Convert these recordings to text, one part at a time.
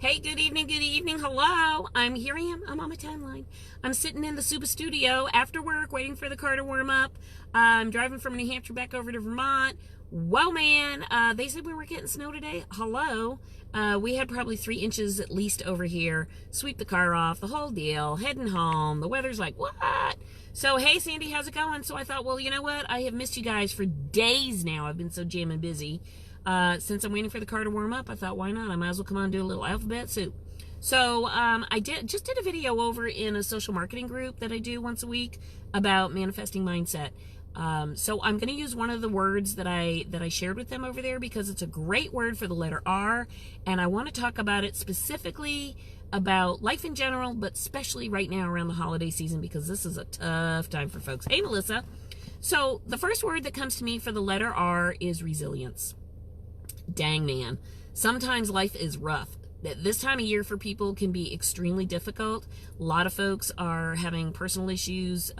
Hey, good evening, hello. Here I am, I'm on my timeline. I'm sitting in the Suba studio after work, waiting for the car to warm up. I'm driving from New Hampshire back over to Vermont. Whoa, man, they said we were getting snow today. Hello. We had probably 3 inches at least over here. Sweep the car off, the whole deal, heading home. The weather's like, what? So, hey, Sandy, how's it going? So I thought, well, you know what? I have missed you guys for days now. I've been so jamming busy. Since I'm waiting for the car to warm up, I thought, why not? I might as well come on and do a little alphabet soup. So I just did a video over in a social marketing group that I do once a week about manifesting mindset. So I'm going to use one of the words that I shared with them over there because it's a great word for the letter R, and I want to talk about it specifically about life in general, but especially right now around the holiday season because this is a tough time for folks. Hey, Melissa. So the first word that comes to me for the letter R is resilience. Dang, man. Sometimes life is rough. This time of year for people can be extremely difficult. A lot of folks are having personal issues,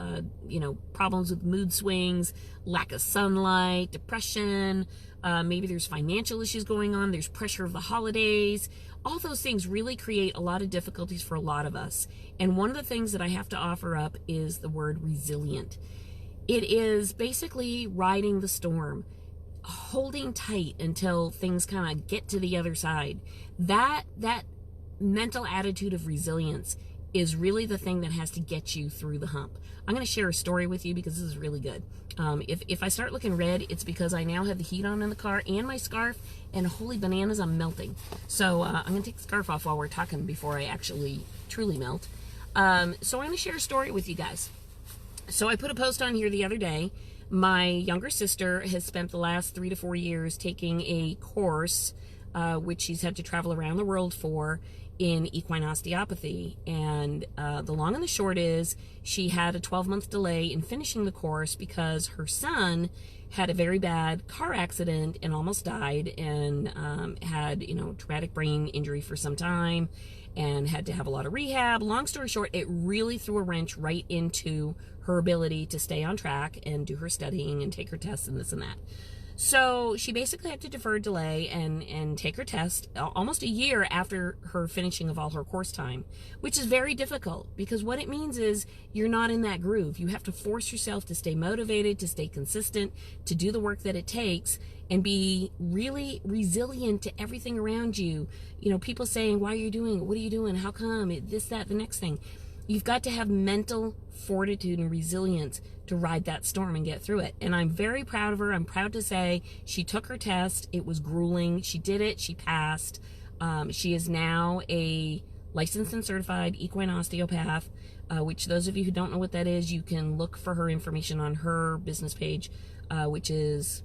problems with mood swings, lack of sunlight, depression. Maybe there's financial issues going on. There's pressure of the holidays. All those things really create a lot of difficulties for a lot of us. And one of the things that I have to offer up is the word resilient. It is basically riding the storm, holding tight until things kind of get to the other side. That mental attitude of resilience is really the thing that has to get you through the hump. I'm going to share a story with you because this is really good. If I start looking red, it's because I now have the heat on in the car and my scarf, and holy bananas, I'm melting. So I'm going to take the scarf off while we're talking before I actually truly melt. So I'm going to share a story with you guys. So I put a post on here the other day. My younger sister has spent the last 3 to 4 years taking a course, which she's had to travel around the world for, in equine osteopathy. And the long and the short is she had a 12-month delay in finishing the course because her son had a very bad car accident and almost died, and had, traumatic brain injury for some time and had to have a lot of rehab. Long story short, it really threw a wrench right into her ability to stay on track and do her studying and take her tests and this and that. So she basically had to defer, delay, and take her test almost a year after her finishing of all her course time, which is very difficult because what it means is you're not in that groove. You have to force yourself to stay motivated, to stay consistent, to do the work that it takes, and be really resilient to everything around you. People saying, why are you doing it? What are you doing? How come? This, that, the next thing. You've got to have mental fortitude and resilience to ride that storm and get through it. And I'm very proud of her. I'm proud to say she took her test. It was grueling. She did it. She passed. She is now a licensed and certified equine osteopath, which those of you who don't know what that is, you can look for her information on her business page, which is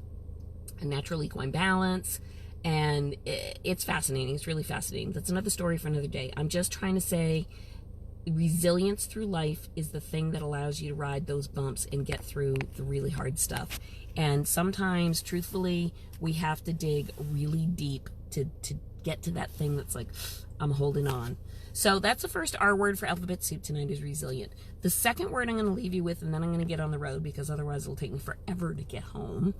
a Natural Equine Balance. And it's fascinating. It's really fascinating. That's another story for another day. I'm just trying to say resilience through life is the thing that allows you to ride those bumps and get through the really hard stuff. And sometimes, truthfully, we have to dig really deep to get to that thing that's like, I'm holding on. So that's the first R word for alphabet soup tonight, is resilient. The second word I'm going to leave you with, and then I'm going to get on the road because otherwise it'll take me forever to get home,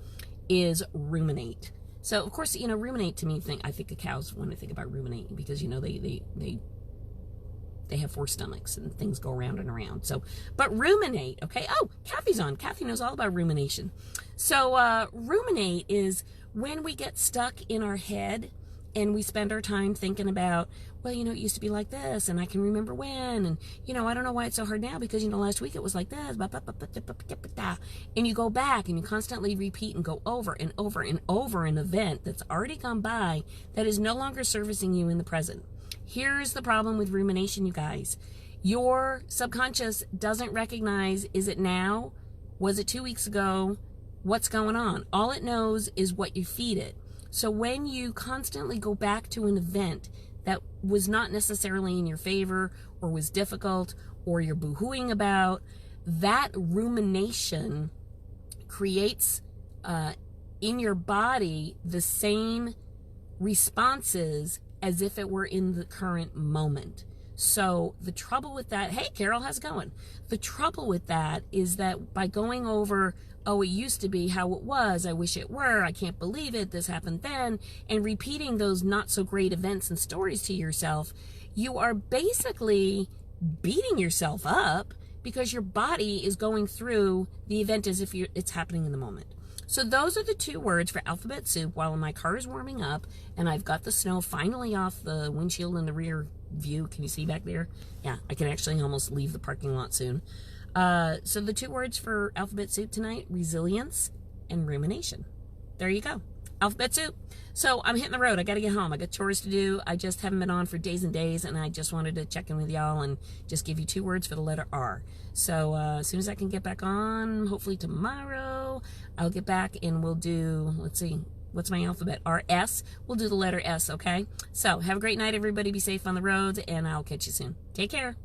is ruminate. So, of course, ruminate to me, I think of cows when I think about ruminating because, they have 4 stomachs and things go around and around. So, but ruminate, okay? Oh, Kathy's on. Kathy knows all about rumination. So, ruminate is when we get stuck in our head and we spend our time thinking about, well, it used to be like this, and I can remember when, and, I don't know why it's so hard now because, last week it was like this, and you go back and you constantly repeat and go over and over and over an event that's already gone by that is no longer servicing you in the present. Here's the problem with rumination, you guys. Your subconscious doesn't recognize, is it now? Was it 2 weeks ago? What's going on? All it knows is what you feed it. So when you constantly go back to an event that was not necessarily in your favor or was difficult or you're boo-hooing about, that rumination creates in your body the same responses as if it were in the current moment. So the trouble with that, hey Carol, how's it going? The trouble with that is that by going over, oh, it used to be how it was, I wish it were, I can't believe it, this happened then, and repeating those not so great events and stories to yourself, you are basically beating yourself up because your body is going through the event as if it's happening in the moment. So those are the 2 words for alphabet soup while my car is warming up and I've got the snow finally off the windshield in the rear view. Can you see back there? Yeah, I can actually almost leave the parking lot soon. So the 2 words for alphabet soup tonight, resilience and rumination. There you go. Alphabet soup. So I'm hitting the road. I got to get home. I got chores to do. I just haven't been on for days and days, and I just wanted to check in with y'all and just give you 2 words for the letter R. So as soon as I can get back on, hopefully tomorrow, I'll get back and we'll do, let's see, what's my alphabet? R-S. We'll do the letter S, okay? So have a great night, everybody. Be safe on the roads, and I'll catch you soon. Take care.